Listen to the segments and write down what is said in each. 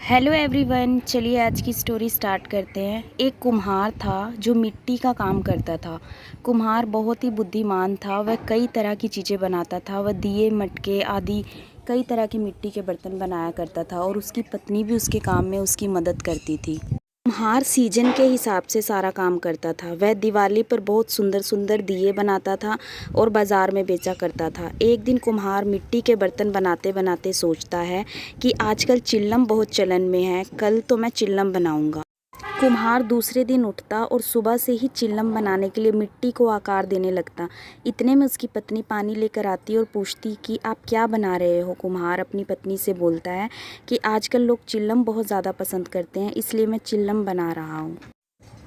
Hello everyone, चलिए आज की स्टोरी स्टार्ट करते हैं। एक कुम्हार था जो मिट्टी का काम करता था। कुम्हार बहुत ही बुद्धिमान था। वह कई तरह की चीज़ें बनाता था। वह दिए, मटके आदि कई तरह के मिट्टी के बर्तन बनाया करता था और उसकी पत्नी भी उसके काम में उसकी मदद करती थी। कुम्हार सीजन के हिसाब से सारा काम करता था। वह दिवाली पर बहुत सुंदर सुंदर दिए बनाता था और बाज़ार में बेचा करता था। एक दिन कुम्हार मिट्टी के बर्तन बनाते बनाते सोचता है कि आजकल चिल्लम बहुत चलन में है, कल तो मैं चिल्लम बनाऊंगा। कुम्हार दूसरे दिन उठता और सुबह से ही चिल्लम बनाने के लिए मिट्टी को आकार देने लगता। इतने में उसकी पत्नी पानी लेकर आती और पूछती कि आप क्या बना रहे हो। कुम्हार अपनी पत्नी से बोलता है कि आजकल लोग चिल्लम बहुत ज़्यादा पसंद करते हैं, इसलिए मैं चिल्लम बना रहा हूँ।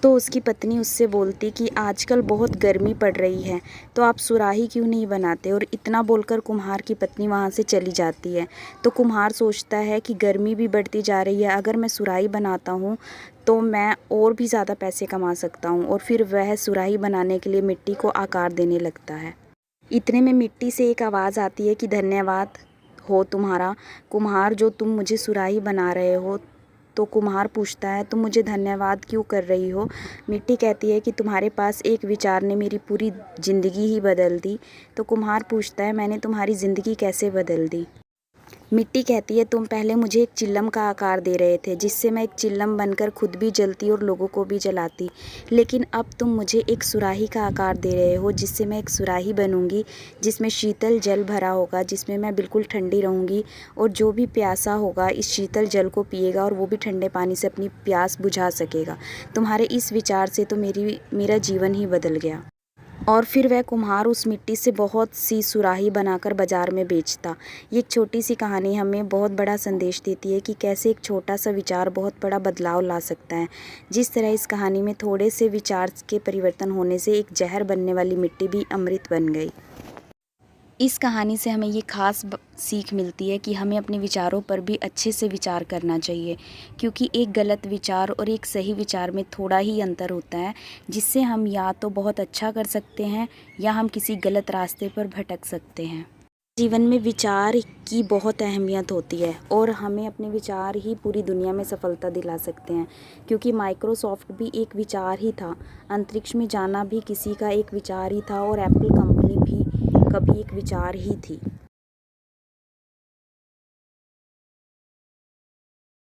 तो उसकी पत्नी उससे बोलती कि आजकल बहुत गर्मी पड़ रही है, तो आप सुराही क्यों नहीं बनाते। और इतना बोलकर कुम्हार की पत्नी वहाँ से चली जाती है। तो कुम्हार सोचता है कि गर्मी भी बढ़ती जा रही है, अगर मैं सुराही बनाता हूँ तो मैं और भी ज़्यादा पैसे कमा सकता हूँ। और फिर वह सुराही बनाने के लिए मिट्टी को आकार देने लगता है। इतने में मिट्टी से एक आवाज़ आती है कि धन्यवाद हो तुम्हारा कुम्हार, जो तुम मुझे सुराही बना रहे हो। तो कुम्हार पूछता है तुम मुझे धन्यवाद क्यों कर रही हो। मिट्टी कहती है कि तुम्हारे पास एक विचार ने मेरी पूरी ज़िंदगी ही बदल दी। तो कुम्हार पूछता है मैंने तुम्हारी ज़िंदगी कैसे बदल दी। मिट्टी कहती है तुम पहले मुझे एक चिल्लम का आकार दे रहे थे, जिससे मैं एक चिल्लम बनकर खुद भी जलती और लोगों को भी जलाती। लेकिन अब तुम मुझे एक सुराही का आकार दे रहे हो, जिससे मैं एक सुराही बनूंगी जिसमें शीतल जल भरा होगा, जिसमें मैं बिल्कुल ठंडी रहूंगी। और जो भी प्यासा होगा इस शीतल जल को पिएगा और वो भी ठंडे पानी से अपनी प्यास बुझा सकेगा। तुम्हारे इस विचार से तो मेरा जीवन ही बदल गया। और फिर वह कुम्हार उस मिट्टी से बहुत सी सुराही बनाकर बाज़ार में बेचता। ये एक छोटी सी कहानी हमें बहुत बड़ा संदेश देती है कि कैसे एक छोटा सा विचार बहुत बड़ा बदलाव ला सकता है। जिस तरह इस कहानी में थोड़े से विचार के परिवर्तन होने से एक जहर बनने वाली मिट्टी भी अमृत बन गई। इस कहानी से हमें ये खास सीख मिलती है कि हमें अपने विचारों पर भी अच्छे से विचार करना चाहिए, क्योंकि एक गलत विचार और एक सही विचार में थोड़ा ही अंतर होता है, जिससे हम या तो बहुत अच्छा कर सकते हैं या हम किसी गलत रास्ते पर भटक सकते हैं। जीवन में विचार की बहुत अहमियत होती है और हमें अपने विचार ही पूरी दुनिया में सफलता दिला सकते हैं, क्योंकि माइक्रोसॉफ्ट भी एक विचार ही था, अंतरिक्ष में जाना भी किसी का एक विचार ही था और एप्पल कंपनी भी कभी एक विचार ही थी।